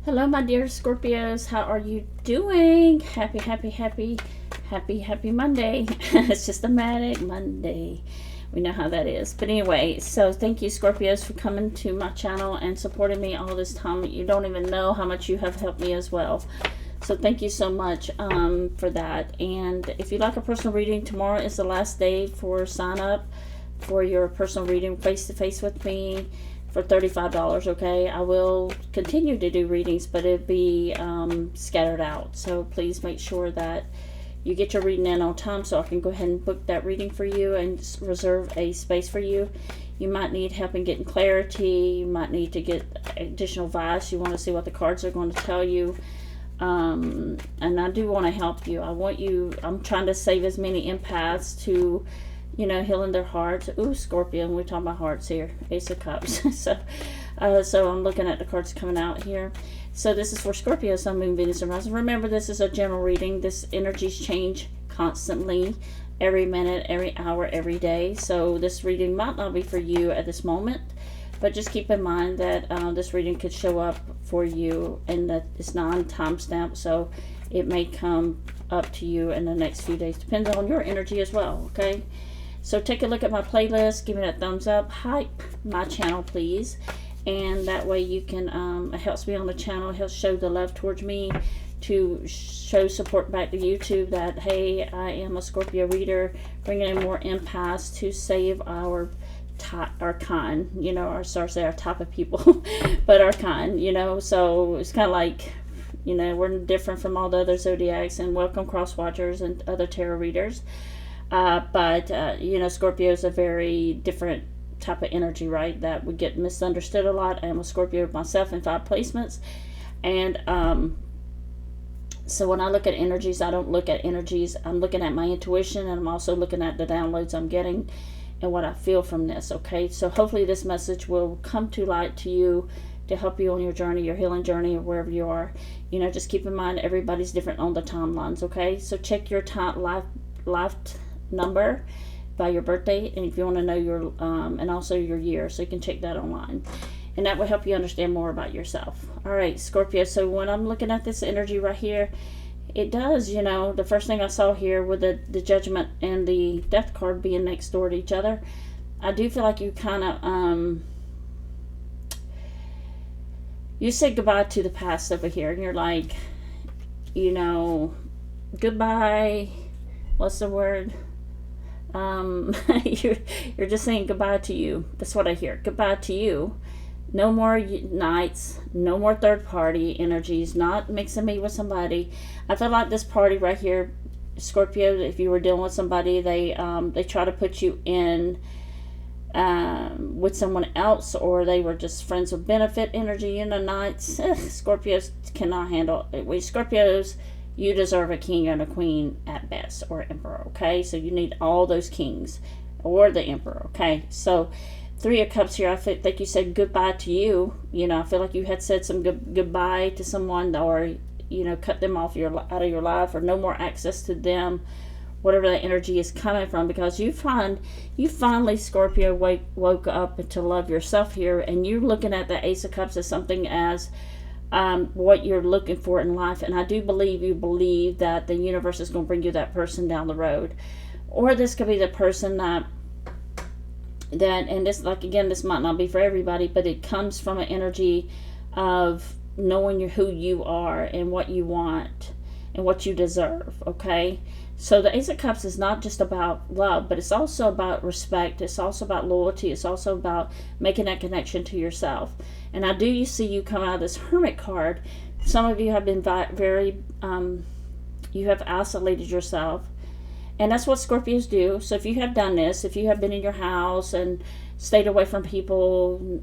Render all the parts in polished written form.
Hello, my dear Scorpios. How are you doing? Happy Monday. It's just a manic Monday. We know how that is. But anyway, so thank you, Scorpios, for coming to my channel and supporting me all this time. You don't even know how much you have helped me as well. So thank you so much for that. And if you'd like a personal reading, tomorrow is the last day for sign up for your personal reading face-to-face with me for $35, okay? I will continue to do readings, but it'll be scattered out. So please make sure that you get your reading in on time so I can go ahead and book that reading for you and reserve a space for you. You might need help in getting clarity. You might need to get additional advice. You want to see what the cards are going to tell you. And I do want to help you. I'm trying to save as many empaths to, healing their hearts. Ooh, Scorpio, we're talking about hearts here. Ace of Cups. so I'm looking at the cards coming out here. So this is for Scorpio, Sun, Moon, Venus, and Rising. Remember, this is a general reading. This energies change constantly, every minute, every hour, every day. So this reading might not be for you at this moment, but just keep in mind that this reading could show up for you and that it's non-time stamped, so it may come up to you in the next few days. Depends on your energy as well, okay? So take a look at my playlist. Give me that thumbs up. Hype my channel, please. And that way you can, it helps me on the channel. It helps show the love towards me, to show support back to YouTube that, hey, I am a Scorpio reader, bringing in more empaths to save our kind, our type of people, but our kind, so it's kind of like, we're different from all the other zodiacs, and welcome cross watchers and other tarot readers. But Scorpio is a very different type of energy, right? That would get misunderstood a lot. I'm a Scorpio myself in 5 placements. And so when I look at energies, I don't look at energies. I'm looking at my intuition, and I'm also looking at the downloads I'm getting and what I feel from this, okay? So hopefully this message will come to light to you to help you on your journey, your healing journey, or wherever you are. Just keep in mind everybody's different on the timelines, okay? So check your life number by your birthday, and if you want to know your and also your year, so you can check that online, and that will help you understand more about yourself. All right, Scorpio, so when I'm looking at this energy right here, it does, the first thing I saw here with the Judgment and the Death card being next door to each other, I do feel like you kind of you said goodbye to the past over here, and you're like, goodbye, what's the word, you're just saying goodbye to you. That's what I hear. Goodbye to you. No more nights, no more third party energies, not mixing me with somebody. I feel like this party right here, Scorpio, if you were dealing with somebody, they try to put you in with someone else, or they were just friends with benefit energy. Nights. Scorpios cannot handle it. We Scorpios, you deserve a king and a queen at best, or emperor, okay? So you need all those kings, or the emperor, okay? So 3 of Cups here, I think you said goodbye to you. I feel like you had said some goodbye to someone, or, cut them off out of your life, or no more access to them, whatever that energy is coming from, because you finally, Scorpio, woke up to love yourself here, and you're looking at the Ace of Cups as something as what you're looking for in life. And I do believe you believe that the universe is going to bring you that person down the road. Or this could be the person that and this, like, again, this might not be for everybody, but it comes from an energy of knowing who you are and what you want and what you deserve, okay? So the Ace of Cups is not just about love, but it's also about respect. It's also about loyalty. It's also about making that connection to yourself. And I do see you come out of this Hermit card. Some of you have been very, you have isolated yourself. And that's what Scorpios do. So if you have done this, if you have been in your house and stayed away from people,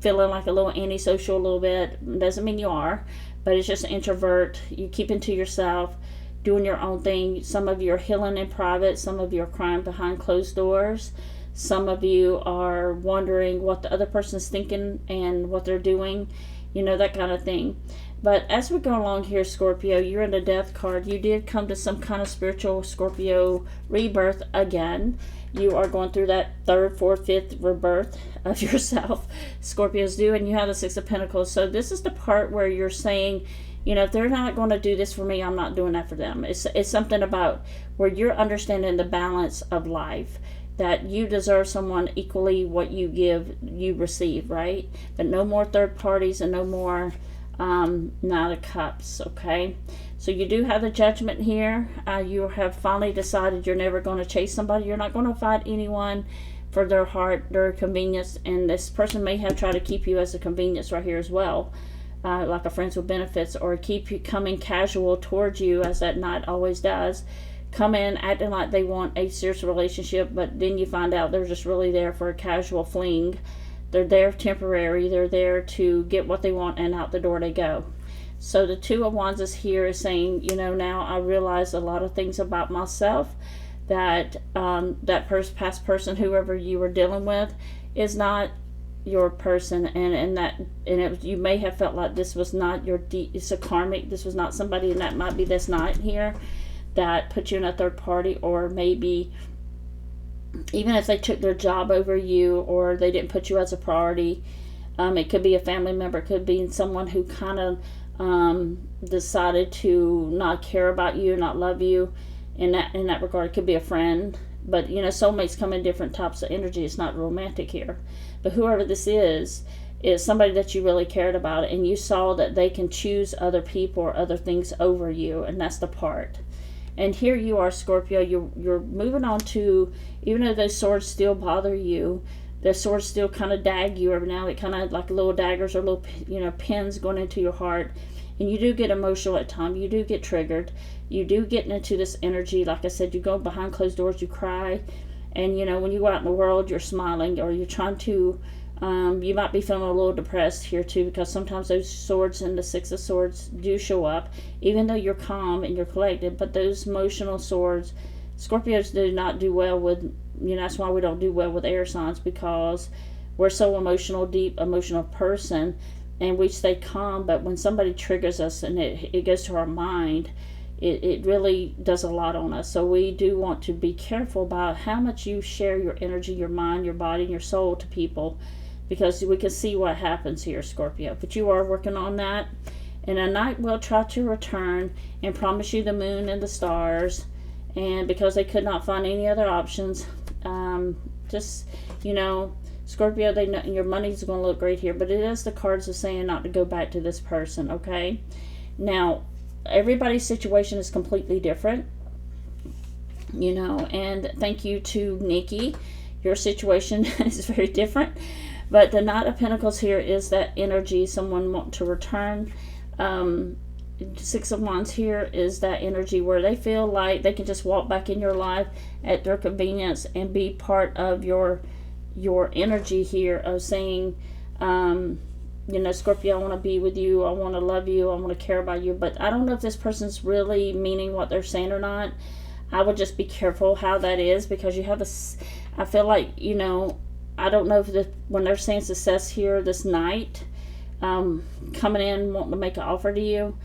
feeling like a little antisocial a little bit, doesn't mean you are, but it's just an introvert. You keep into yourself, doing your own thing. Some of you are healing in private. Some of you are crying behind closed doors. Some of you are wondering what the other person's thinking and what they're doing, that kind of thing. But as we go along here, Scorpio, you're in the Death card. You did come to some kind of spiritual Scorpio rebirth again. You are going through that third, fourth, fifth rebirth of yourself. Scorpios do, and you have the Six of Pentacles. So this is the part where you're saying, you know, if they're not going to do this for me, I'm not doing that for them. It's something about where you're understanding the balance of life, that you deserve someone equally what you give, you receive, right? But no more third parties and no more Knight of Cups, okay? So you do have the Judgment here. You have finally decided you're never going to chase somebody. You're not going to fight anyone for their heart, their convenience, and this person may have tried to keep you as a convenience right here as well, like a friends with benefits, or keep you coming casual towards you, as that Knight always does. Come in acting like they want a serious relationship, but then you find out they're just really there for a casual fling. They're there temporary. They're there to get what they want, and out the door they go. So the Two of Wands is here, is saying, you know, now I realize a lot of things about myself, that that past person, whoever you were dealing with, is not your person, and you may have felt like this was not your it's a karmic. This was not somebody, and that might be this Knight here that put you in a third party, or maybe even if they took their job over you, or they didn't put you as a priority. It could be a family member, it could be someone who kind of decided to not care about you, not love you in that regard. It could be a friend, but you know, soulmates come in different types of energy. It's not romantic here, but whoever this is somebody that you really cared about, and you saw that they can choose other people or other things over you, and that's the part. And here you are, Scorpio, you're moving on to, even though those swords still bother you, the swords still kind of dag you every now and then, kind of like little daggers or little, you know, pins going into your heart. And you do get emotional at times. You do get triggered. You do get into this energy. Like I said, you go behind closed doors, you cry. And, you know, when you go out in the world, you're smiling, or you're trying to, you might be feeling a little depressed here too, because sometimes those swords and the Six of Swords do show up, even though you're calm and you're collected. But those emotional swords, Scorpios do not do well with, you know, that's why we don't do well with air signs, because we're so emotional, deep emotional person, and we stay calm. But when somebody triggers us and it goes to our mind, it really does a lot on us. So we do want to be careful about how much you share your energy, your mind, your body, and your soul to people, because we can see what happens here, Scorpio. But you are working on that, and a Knight will try to return and promise you the moon and the stars, and because they could not find any other options, just, you know, Scorpio, they know your money's going to look great here, but it is the cards are saying not to go back to this person, okay? Now, everybody's situation is completely different, you know, and thank you to Nikki. Your situation is very different, but the Knight of Pentacles here is that energy, someone want to return. Six of Wands here is that energy where they feel like they can just walk back in your life at their convenience and be part of your energy here of saying, you know, Scorpio, I want to be with you, I want to love you, I want to care about you. But I don't know if this person's really meaning what they're saying or not. I would just be careful how that is, because you have this, I feel like, you know, I don't know if when they're saying success here, this Knight coming in wanting to make an offer to you,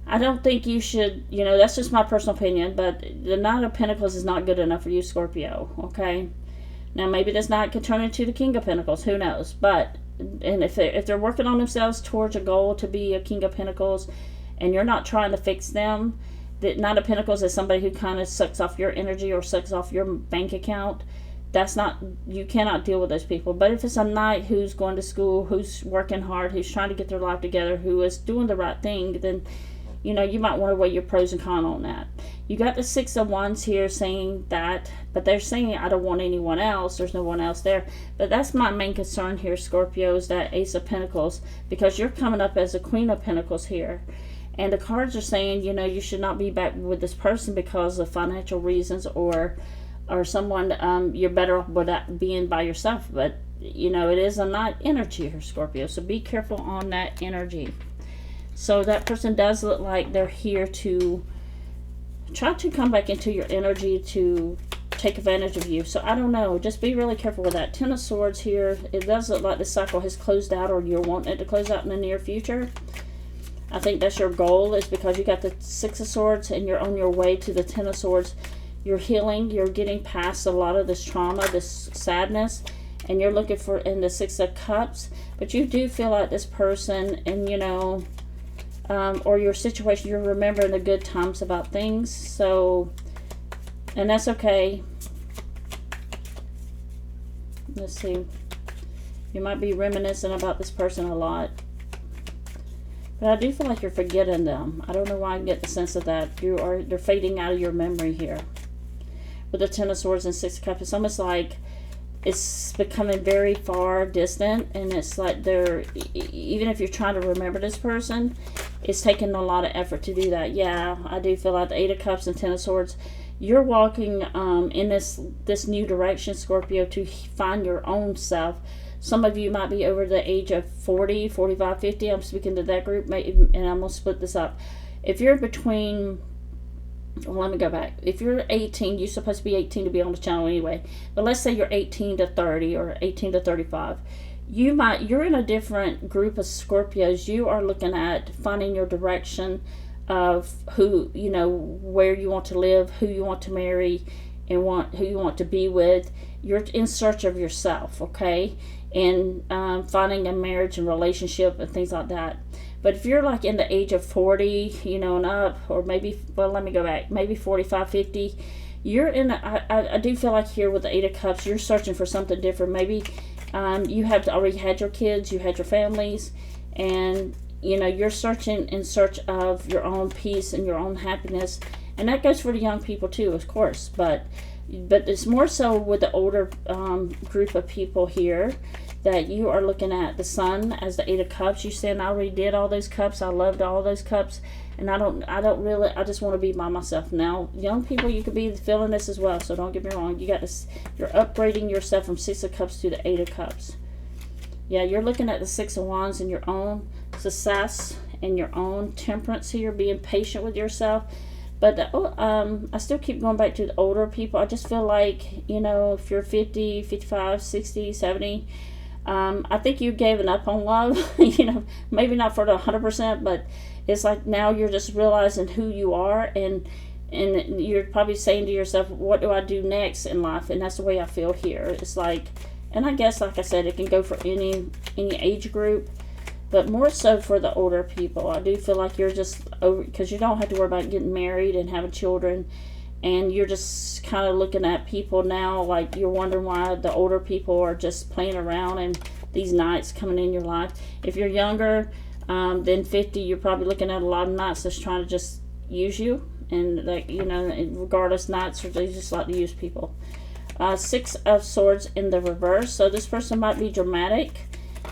I don't think you should, you know, that's just my personal opinion, but the Knight of Pentacles is not good enough for you, Scorpio, okay? Now, maybe this Knight could turn into the King of Pentacles, who knows? But, and if they're working on themselves towards a goal to be a King of Pentacles, and you're not trying to fix them, the Knight of Pentacles is somebody who kind of sucks off your energy or sucks off your bank account. That's not, you cannot deal with those people. But if it's a Knight who's going to school, who's working hard, who's trying to get their life together, who is doing the right thing, then, you know, you might want to weigh your pros and cons on that. You got the Six of Wands here saying that, but they're saying, I don't want anyone else. There's no one else there. But that's my main concern here, Scorpio, is that Ace of Pentacles, because you're coming up as a Queen of Pentacles here. And the cards are saying, you know, you should not be back with this person because of financial reasons, or someone, you're better off without being by yourself. But, you know, it is a Knight energy here, Scorpio. So be careful on that energy. So that person does look like they're here to try to come back into your energy to take advantage of you. So I don't know. Just be really careful with that. Ten of Swords here. It does look like the cycle has closed out, or you're wanting it to close out in the near future. I think that's your goal, is because you got the Six of Swords and you're on your way to the Ten of Swords. You're healing. You're getting past a lot of this trauma, this sadness, and you're looking for in the Six of Cups. But you do feel like this person, and you know, or your situation, you're remembering the good times about things. So, and that's okay. Let's see. You might be reminiscing about this person a lot. But I do feel like you're forgetting them. I don't know why I get the sense of that. They're fading out of your memory here. With the Ten of Swords and Six of Cups, it's almost like it's becoming very far distant, and it's like even if you're trying to remember this person, it's taking a lot of effort to do that. Yeah, I do feel like the Eight of Cups and Ten of Swords, you're walking in this new direction, Scorpio, to find your own self. Some of you might be over the age of 40, 45, 50. I'm speaking to that group, and I'm going to split this up. If you're between, well, let me go back. If you're 18, you're supposed to be 18 to be on the channel anyway. But let's say you're 18 to 30 or 18 to 35. You're in a different group of Scorpios. You are looking at finding your direction of who, you know, where you want to live, who you want to marry, and who you want to be with. You're in search of yourself, okay? And finding a marriage and relationship and things like that. But if you're like in the age of 40, you know, and up, or maybe, well, let me go back, maybe 45, 50, you're in, I do feel like here with the Eight of Cups, you're searching for something different. Maybe you have already had your kids, you had your families, and, you know, you're searching in search of your own peace and your own happiness. And that goes for the young people too, of course, but it's more so with the older group of people here, that you are looking at the Sun as the Eight of Cups. You saying, I already did all those cups, I loved all those cups, and I just want to be by myself. Now, young people, you could be feeling this as well, so don't get me wrong. You got this, you're upgrading yourself from Six of Cups to the Eight of Cups. Yeah, you're looking at the Six of Wands and your own success and your own temperance here, being patient with yourself. But I still keep going back to the older people. I just feel like, you know, if you're 50, 55, 60, 70, I think you've given up on love. You know, maybe not for the 100%, but it's like now you're just realizing who you are, and you're probably saying to yourself, what do I do next in life? And that's the way I feel here. It's like, and I guess, like I said, it can go for any age group, but more so for the older people. I do feel like you're just over, because you don't have to worry about getting married and having children, and you're just kind of looking at people now like you're wondering why the older people are just playing around and these knights coming in your life. If you're younger than 50, you're probably looking at a lot of knights that's trying to just use you, and like, you know, regardless, knights, they just like to use people. Six of Swords in the reverse. So this person might be dramatic,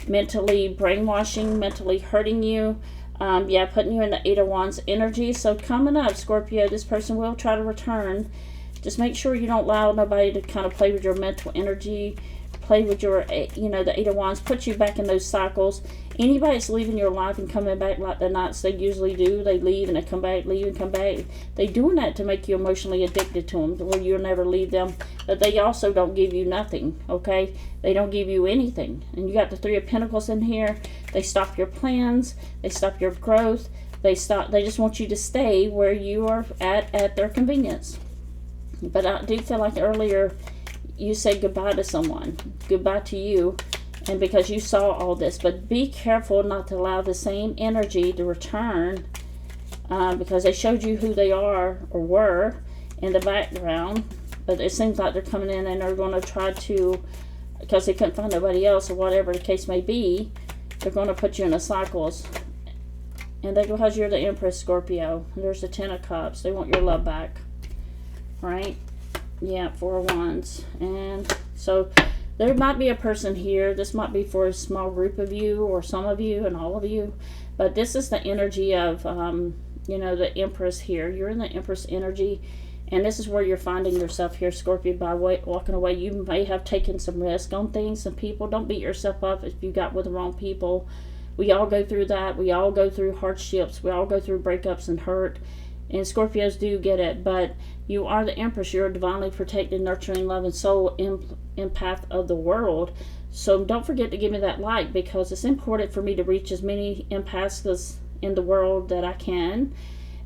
mentally brainwashing, mentally hurting you. Yeah, putting you in the Eight of Wands energy. So coming up, Scorpio, this person will try to return. Just make sure you don't allow nobody to kind of play with your mental energy, play with your, you know, the Eight of Wands, put you back in those cycles. Anybody that's leaving your life and coming back like the knights they usually do, they leave and they come back, leave and come back. They doing that to make you emotionally addicted to them, where you'll never leave them. But they also don't give you nothing, okay? They don't give you anything. And you got the Three of Pentacles in here. They stop your plans. They stop your growth. They just want you to stay where you are at their convenience. But I do feel like earlier you said goodbye to someone, goodbye to you, and because you saw all this. But be careful not to allow the same energy to return, because they showed you who they are or were in the background. But it seems like they're coming in and they're going to try to, because they couldn't find nobody else or whatever the case may be, they're going to put you in the cycles. And they, because you're the Empress, Scorpio, there's the Ten of Cups. They want your love back, right? Yeah, Four of Wands. And so there might be a person here. This might be for a small group of you, or some of you, and all of you. But this is the energy of, you know, the Empress here. You're in the Empress energy. And this is where you're finding yourself here, Scorpio, by walking away. You may have taken some risk on things, some people. Don't beat yourself up if you got with the wrong people. We all go through that. We all go through hardships. We all go through breakups and hurt. And Scorpios do get it. But you are the Empress. You're a divinely protected, nurturing, loving soul empath of the world. So don't forget to give me that like, because it's important for me to reach as many empaths in the world that I can.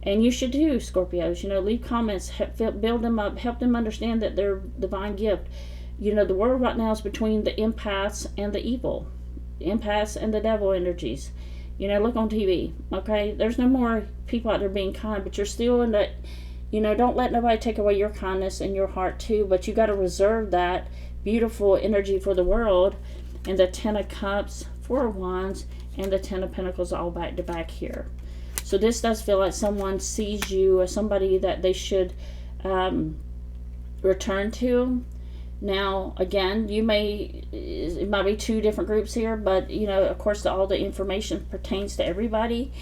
And you should too, Scorpios. You know, leave comments, build them up, help them understand that they're divine gift. You know, the world right now is between the empaths and the evil. Empaths and the devil energies. You know, look on TV, okay? There's no more people out there being kind, but you're still in that, you know, don't let nobody take away your kindness and your heart too, but you got to reserve that beautiful energy for the world. And the Ten of Cups, Four of Wands, and the Ten of Pentacles all back to back here. So this does feel like someone sees you as somebody that they should return to. Now, again, it might be two different groups here, but, you know, of course, all the information pertains to everybody,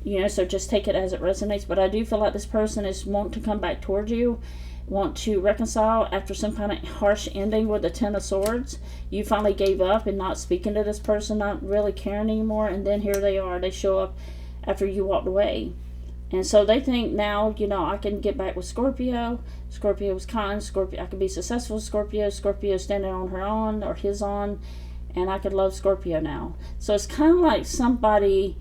you know, so just take it as it resonates. But I do feel like this person is wanting to come back towards you, want to reconcile after some kind of harsh ending with the Ten of Swords. You finally gave up and not speaking to this person, not really caring anymore, and then here they are. They show up after you walked away. And so they think now, you know, I can get back with Scorpio. Scorpio was kind. Scorpio, I could be successful with Scorpio. Scorpio standing on her own or his own. And I could love Scorpio now. So it's kind of like somebody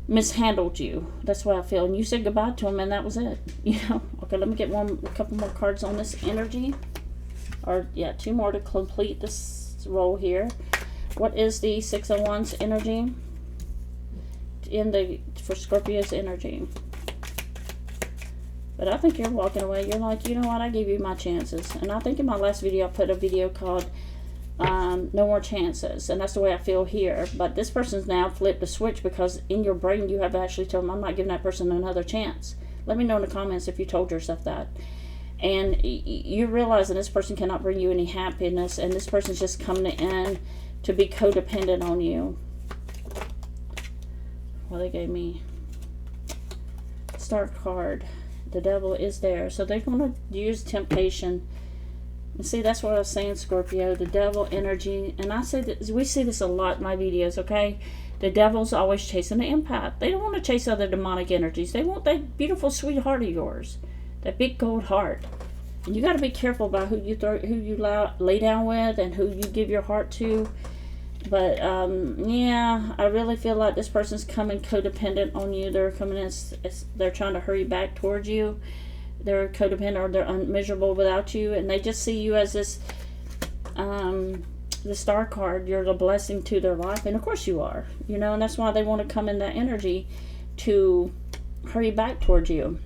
mishandled you. That's what I feel. And you said goodbye to him and that was it. You know. Okay, let me get a couple more cards on this energy. Or, yeah, two more to complete this roll here. What is the Six of Wands energy? For Scorpio's energy. But I think you're walking away. You're like, you know what, I gave you my chances. And I think in my last video I put a video called No More Chances, and that's the way I feel here. But this person's now flipped the switch, because in your brain you have actually told them, I'm not giving that person another chance. Let me know in the comments if you told yourself that. And you're realizing this person cannot bring you any happiness, and this person's just coming in to be codependent on you. Well, they gave me Star card. The devil is there. So they're going to use temptation. And see, that's what I was saying, Scorpio. The devil energy. And I say that we see this a lot in my videos, okay? The devil's always chasing the empath. They don't want to chase other demonic energies. They want that beautiful, sweet heart of yours. That big gold heart. And you got to be careful about who you lay down with and who you give your heart to. But, yeah, I really feel like this person's coming codependent on you. They're coming in, they're trying to hurry back towards you. They're codependent, or they're miserable without you. And they just see you as this, the Star card. You're the blessing to their life. And, of course, you are. You know, and that's why they want to come in that energy to hurry back towards you.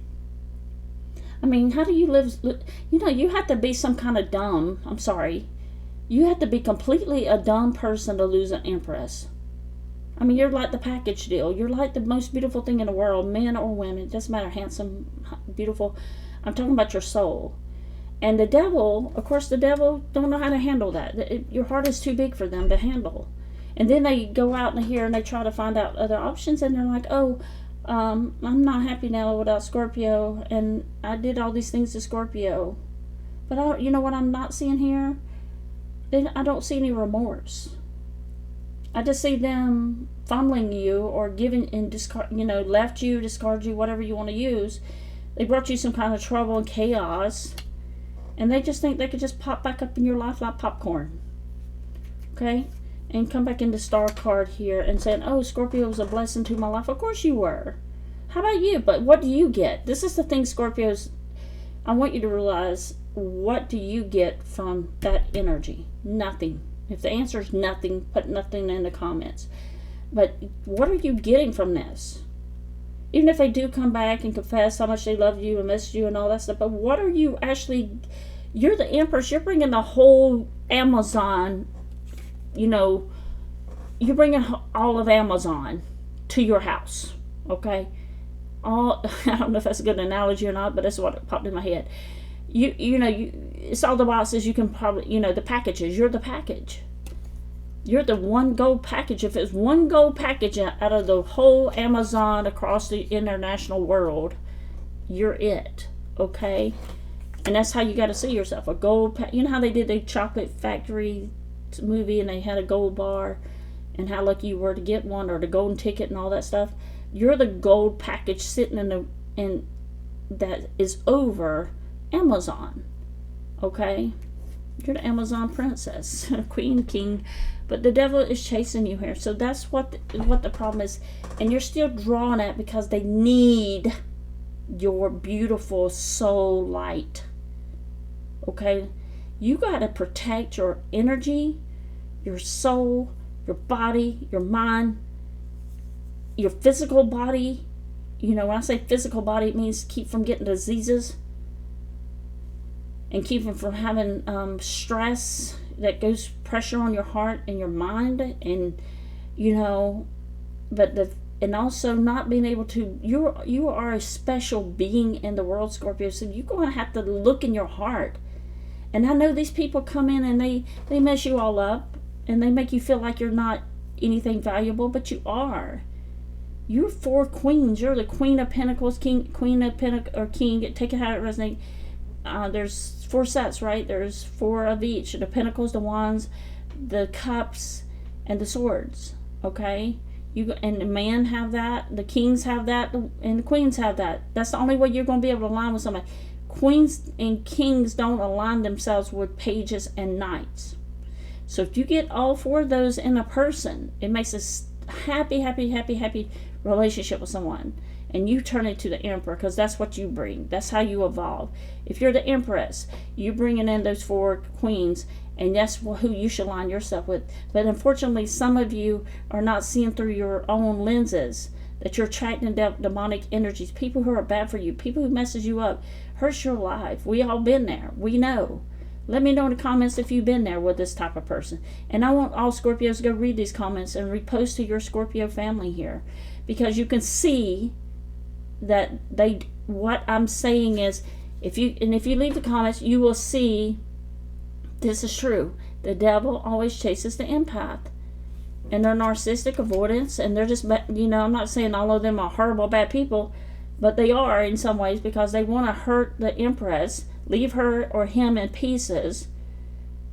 I mean, how do you live? You know, you have to be some kind of dumb. I'm sorry. You have to be completely a dumb person to lose an empress. I mean, you're like the package deal. You're like the most beautiful thing in the world, men or women. It doesn't matter, handsome, beautiful. I'm talking about your soul. And the devil, of course, the devil don't know how to handle that. Your heart is too big for them to handle. And then they go out in here and they try to find out other options, and they're like, oh, I'm not happy now without Scorpio, and I did all these things to Scorpio. But you know what I'm not seeing here? I don't see any remorse. I just see them fumbling you or giving and discard, you know, left you, discard you, whatever you want to use. They brought you some kind of trouble and chaos, and they just think they could just pop back up in your life like popcorn. Okay? And come back into Star card here and saying, oh, Scorpio was a blessing to my life. Of course you were. How about you? But what do you get? This is the thing, Scorpios. I want you to realize, what do you get from that energy? Nothing. If the answer is nothing, put nothing in the comments. But what are you getting from this? Even if they do come back and confess how much they love you and miss you and all that stuff, but what are you actually... You're the Empress. You're bringing the whole Amazon, you know, you're bringing all of Amazon to your house, okay? I don't know if that's a good analogy or not, but that's what popped in my head. You know, it's all the boxes you can probably, you know, the packages. You're the package. You're the one gold package. If it's one gold package out of the whole Amazon across the international world, you're it, okay? And that's how you got to see yourself. A gold, you know how they did the Chocolate Factory movie and they had a gold bar and how lucky you were to get one, or the golden ticket and all that stuff? You're the gold package sitting in that is over Amazon, okay? You're the Amazon princess, queen, king, but the devil is chasing you here. So that's what the problem is, and you're still drawn at because they need your beautiful soul light. Okay, you got to protect your energy, your soul, your body, your mind, your physical body. You know, when I say physical body, it means keep from getting diseases and keep from having stress that goes pressure on your heart and your mind, and you know, and also not being able to. You are a special being in the world, Scorpio. So you're going to have to look in your heart. And I know these people come in and they mess you all up, and they make you feel like you're not anything valuable, but you are. You're 4 queens. You're the Queen of Pentacles, Queen of Pentacles, or King. Take it how it resonates. There's 4 sets, right? There's 4 of each. The Pentacles, the Wands, the Cups, and the Swords. Okay? And the men have that, the Kings have that, and the Queens have that. That's the only way you're going to be able to align with somebody. Queens and Kings don't align themselves with Pages and Knights. So if you get all 4 of those in a person, it makes a happy relationship with someone. And you turn it to the Emperor, because that's what you bring. That's how you evolve. If you're the Empress, you're bringing in those 4 queens, and that's who you should line yourself with. But unfortunately, some of you are not seeing through your own lenses, that you're attracting demonic energies, people who are bad for you, people who messes you up, hurts your life. We all been there. We know. Let me know in the comments if you've been there with this type of person. And I want all Scorpios to go read these comments and repost to your Scorpio family here, because you can see that what I'm saying is, if you leave the comments, you will see this is true. The devil always chases the empath, and they're narcissistic, avoidance, and they're just, you know, I'm not saying all of them are horrible bad people, but they are in some ways, because they want to hurt the Empress, leave her or him in pieces.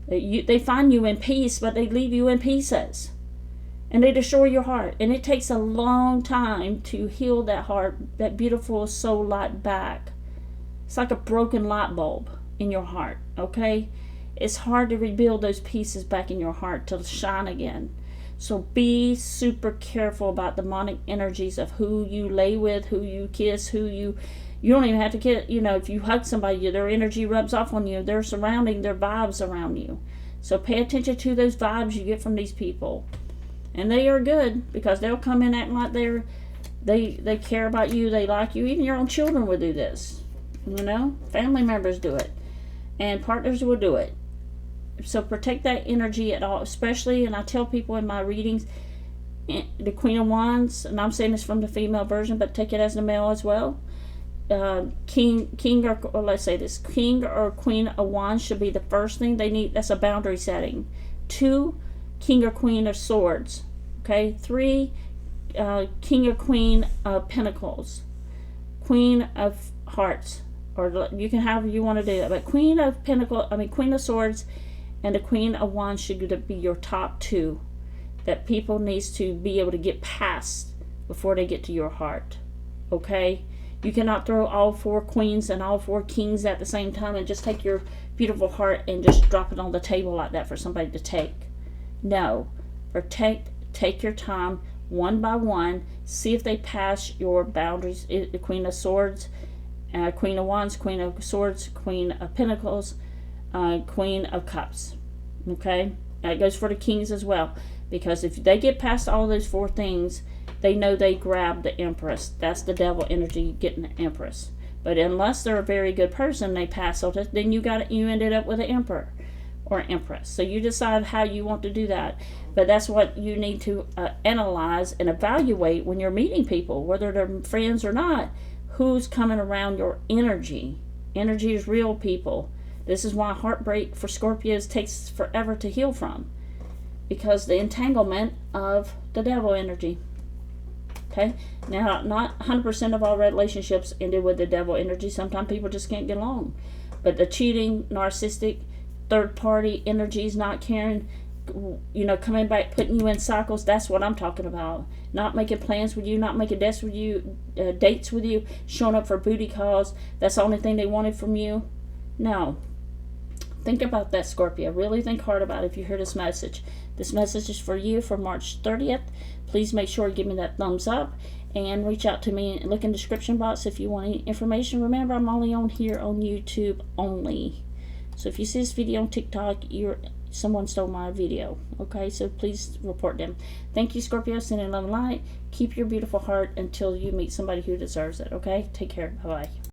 They find you in peace, but they leave you in pieces. And they destroy your heart. And it takes a long time to heal that heart, that beautiful soul light back. It's like a broken light bulb in your heart, okay? It's hard to rebuild those pieces back in your heart to shine again. So be super careful about demonic energies of who you lay with, who you kiss, who you don't even have to kiss. You know, if you hug somebody, their energy rubs off on you. They're surrounding their vibes around you. So pay attention to those vibes you get from these people. And they are good, because they'll come in acting like they care about you, they like you. Even your own children will do this. You know, family members do it, and partners will do it. So protect that energy at all, especially, and I tell people in my readings, the Queen of Wands, and I'm saying this from the female version, but take it as the male as well. King or let's say this, King or Queen of Wands should be the first thing they need. That's a boundary setting. 2, King or Queen of Swords. Okay. 3, King or Queen of Pentacles. Queen of Hearts, or you can however you want to do that. But Queen of Swords and the Queen of Wands should be your top 2 that people needs to be able to get past before they get to your heart. Okay. You cannot throw all 4 queens and all 4 kings at the same time and just take your beautiful heart and just drop it on the table like that for somebody to take. No. Take your time one by one. See if they pass your boundaries. The Queen of Swords, Queen of Wands, Queen of Swords, Queen of Pentacles, Queen of Cups. Okay? That goes for the kings as well. Because if they get past all those 4 things, they know they grab the Empress. That's the devil energy getting the Empress. But unless they're a very good person, they pass all this, then you ended up with an Emperor or Empress. So you decide how you want to do that. But that's what you need to analyze and evaluate when you're meeting people, whether they're friends or not. Who's coming around your energy? Energy is real, people. This is why heartbreak for Scorpios takes forever to heal from, because the entanglement of the devil energy. Okay? Now, not 100% of all relationships ended with the devil energy. Sometimes people just can't get along. But the cheating, narcissistic, third-party energies, not caring, you know, coming back, putting you in cycles, that's what I'm talking about. Not making plans with you, not making dates with you, showing up for booty calls. That's the only thing they wanted from you. No. Think about that, Scorpio. Really think hard about it if you hear this message. This message is for you for March 30th. Please make sure you give me that thumbs up and reach out to me. Look in the description box if you want any information. Remember, I'm only on here on YouTube only. So if you see this video on TikTok, someone stole my video. Okay, so please report them. Thank you, Scorpio. Sending love and light. Keep your beautiful heart until you meet somebody who deserves it. Okay, take care. Bye-bye.